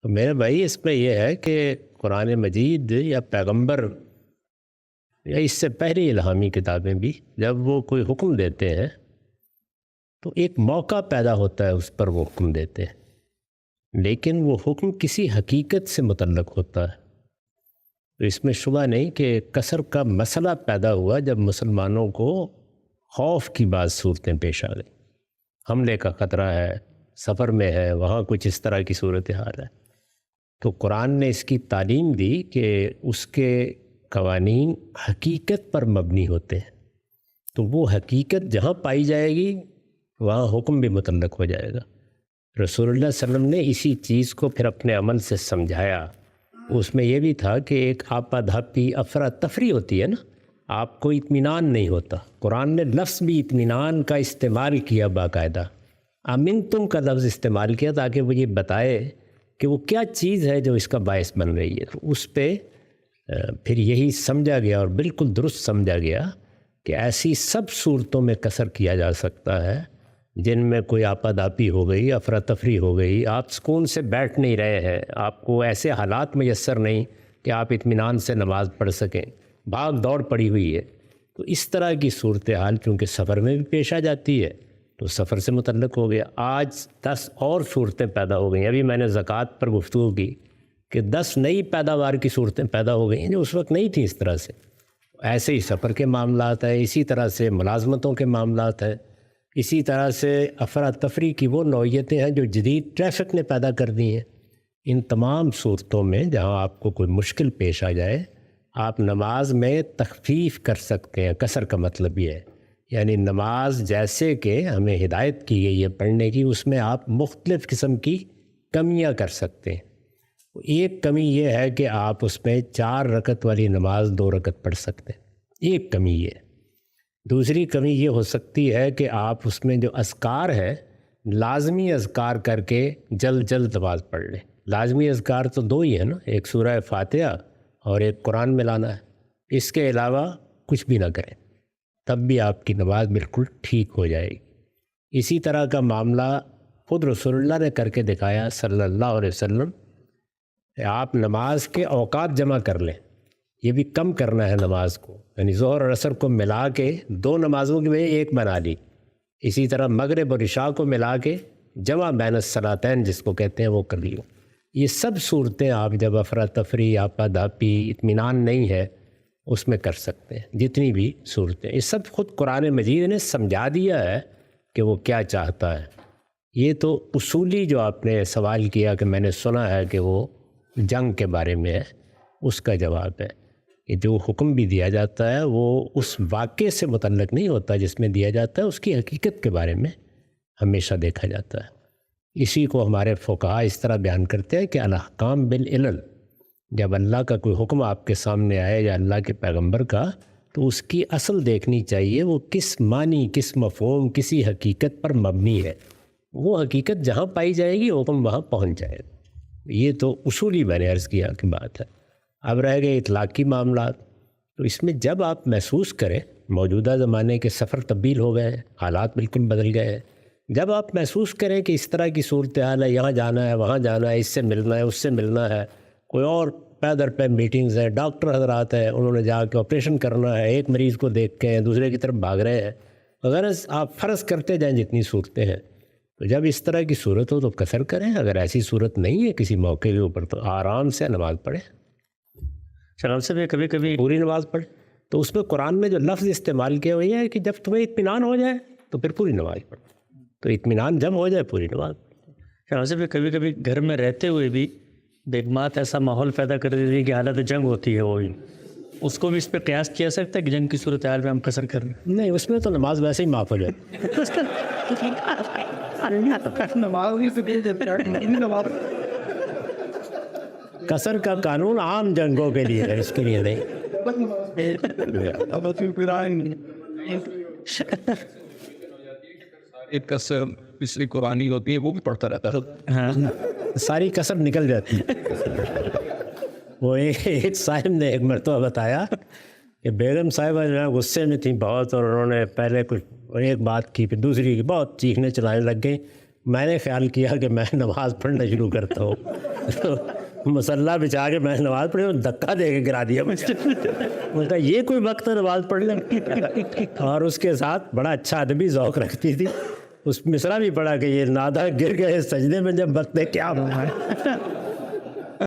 تو میرے بھائی اس میں یہ ہے کہ قرآن مجید یا پیغمبر یا اس سے پہلی الہامی کتابیں بھی جب وہ کوئی حکم دیتے ہیں تو ایک موقع پیدا ہوتا ہے اس پر وہ حکم دیتے ہیں، لیکن وہ حکم کسی حقیقت سے متعلق ہوتا ہے۔ تو اس میں شبہ نہیں کہ کثر کا مسئلہ پیدا ہوا جب مسلمانوں کو خوف کی بعض صورتیں پیش آ گئیں، حملے کا خطرہ ہے، سفر میں ہے، وہاں کچھ اس طرح کی صورتحال ہے، تو قرآن نے اس کی تعلیم دی کہ اس کے قوانین حقیقت پر مبنی ہوتے ہیں، تو وہ حقیقت جہاں پائی جائے گی وہاں حکم بھی متعلق ہو جائے گا۔ رسول اللہ صلی اللہ علیہ وسلم نے اسی چیز کو پھر اپنے عمل سے سمجھایا۔ اس میں یہ بھی تھا کہ ایک آپا دھاپی افراتفری ہوتی ہے نا، آپ کو اطمینان نہیں ہوتا، قرآن نے لفظ بھی اطمینان کا استعمال کیا، باقاعدہ امنتم کا لفظ استعمال کیا تاکہ وہ یہ بتائے کہ وہ کیا چیز ہے جو اس کا باعث بن رہی ہے۔ تو اس پہ پھر یہی سمجھا گیا اور بالکل درست سمجھا گیا کہ ایسی سب صورتوں میں قصر کیا جا سکتا ہے جن میں کوئی آپاداپی ہو گئی، افراتفری ہو گئی، آپ سکون سے بیٹھ نہیں رہے ہیں، آپ کو ایسے حالات میسر نہیں کہ آپ اطمینان سے نماز پڑھ سکیں، بھاگ دوڑ پڑی ہوئی ہے، تو اس طرح کی صورتحال چونکہ سفر میں بھی پیش آ جاتی ہے تو سفر سے متعلق ہو گیا۔ آج 10 اور صورتیں پیدا ہو گئیں، ابھی میں نے زکوٰۃ پر گفتگو کی کہ 10 نئی پیداوار کی صورتیں پیدا ہو گئی ہیں جو اس وقت نہیں تھیں اس طرح سے۔ ایسے ہی سفر کے معاملات ہیں، اسی طرح سے ملازمتوں کے معاملات ہیں، اسی طرح سے افراتفری کی وہ نوعیتیں ہیں جو جدید ٹریفک نے پیدا کر دی ہیں۔ ان تمام صورتوں میں جہاں آپ کو کوئی مشکل پیش آ جائے، آپ نماز میں تخفیف کر سکتے ہیں۔ قصر کا مطلب یہ ہے، یعنی نماز جیسے کہ ہمیں ہدایت کی گئی ہے پڑھنے کی، اس میں آپ مختلف قسم کی کمیاں کر سکتے ہیں۔ ایک کمی یہ ہے کہ آپ اس میں 4 رکعت والی نماز 2 رکعت پڑھ سکتے ہیں، ایک کمی یہ ہے۔ دوسری کمی یہ ہو سکتی ہے کہ آپ اس میں جو اذکار ہیں، لازمی اذکار کر کے جلد جلد نماز پڑھ لیں۔ لازمی اذکار تو 2 ہی ہیں نا، ایک سورہ فاتحہ اور ایک قرآن میں لانا ہے، اس کے علاوہ کچھ بھی نہ کریں، تب بھی آپ کی نماز بالکل ٹھیک ہو جائے گی۔ اسی طرح کا معاملہ خود رسول اللہ نے کر کے دکھایا صلی اللہ علیہ وسلم۔ آپ نماز کے اوقات جمع کر لیں، یہ بھی کم کرنا ہے نماز کو، یعنی ظہر اور عصر کو ملا کے 2 نمازوں کی وجہ ایک بنا لی، اسی طرح مغرب اور عشاء کو ملا کے جمع بین الصلاتین جس کو کہتے ہیں وہ کر لیو۔ یہ سب صورتیں آپ جب افراتفری، آپاداپی، اطمینان نہیں ہے اس میں کر سکتے ہیں، جتنی بھی صورتیں، یہ سب خود قرآن مجید نے سمجھا دیا ہے کہ وہ کیا چاہتا ہے۔ یہ تو اصولی جو آپ نے سوال کیا کہ میں نے سنا ہے کہ وہ جنگ کے بارے میں ہے، اس کا جواب ہے کہ جو حکم بھی دیا جاتا ہے وہ اس واقعے سے متعلق نہیں ہوتا جس میں دیا جاتا ہے، اس کی حقیقت کے بارے میں ہمیشہ دیکھا جاتا ہے۔ اسی کو ہمارے فقہاء اس طرح بیان کرتے ہیں کہ الاحکام بالعلل، جب اللہ کا کوئی حکم آپ کے سامنے آئے یا اللہ کے پیغمبر کا، تو اس کی اصل دیکھنی چاہیے وہ کس معنی، کس مفہوم، کسی حقیقت پر مبنی ہے۔ وہ حقیقت جہاں پائی جائے گی حکم وہاں پہنچ جائے گا۔ یہ تو اصولی میں نے عرض کیا کہ بات ہے۔ اب رہ گئے اطلاقی معاملات، تو اس میں جب آپ محسوس کریں موجودہ زمانے کے سفر تبدیل ہو گئے ہیں، حالات بالکل بدل گئے ہیں، جب آپ محسوس کریں کہ اس طرح کی صورتحال ہے، یہاں جانا ہے، وہاں جانا ہے، اس سے ملنا ہے، اس سے ملنا ہے، کوئی اور پیدر پہ میٹنگز ہیں، ڈاکٹر حضرات ہیں، انہوں نے جا کے آپریشن کرنا ہے، ایک مریض کو دیکھ کے دوسرے کی طرف بھاگ رہے ہیں، غرض آپ فرض کرتے جائیں جتنی صورتیں ہیں، تو جب اس طرح کی صورت ہو تو قصر کریں۔ اگر ایسی صورت نہیں ہے کسی موقع کے اوپر تو آرام سے نماز پڑھیں، شرم سے بھی کبھی کبھی پوری نماز پڑھیں۔ تو اس میں قرآن میں جو لفظ استعمال کیا وہ یہ ہے کہ جب تمہیں اطمینان ہو جائے تو پھر پوری نماز پڑھو، تو اطمینان جب ہو جائے پوری نماز پڑھو۔ شرم سے بھی کبھی کبھی گھر میں رہتے ہوئے بھی بیگمات ایسا ماحول پیدا کر دیتی ہے کہ حالت جنگ ہوتی ہے، وہی اس کو بھی اس پہ قیاس کیا سکتا ہے کہ جنگ کی صورتحال میں ہم قصر کر رہے ہیں؟ نہیں، اس میں تو نماز ویسے ہی معاف ہو جائے۔ قصر کا قانون عام جنگوں کے لیے ہے، اس کے لیے نہیں۔ ایک قصر پچھلی قرآنی ہوتی ہے وہ بھی پڑھتا رہتا ہے، ساری قصر نکل جاتی ہے۔ وہ ایک صاحب نے ایک مرتبہ بتایا کہ بیگم صاحبہ جو ہے غصے میں تھیں بہت، اور انہوں نے پہلے کچھ ایک بات کی پھر دوسری کی، بہت چیخنے چلانے لگ گئیں، میں نے خیال کیا کہ میں نماز پڑھنا شروع کرتا ہوں، تو مسلح بچھا کے میں نماز پڑھی، دھکا دے کے گرا دیا مجھے۔ میں کہا یہ کوئی وقت ہے نماز پڑھنے کا؟ اور اس کے ساتھ بڑا اچھا ادبی ذوق رکھتی تھی، اس مصرع بھی پڑھا کہ یہ نادہ گر گئے سجدے میں جب وقت کیا ہوا ہے۔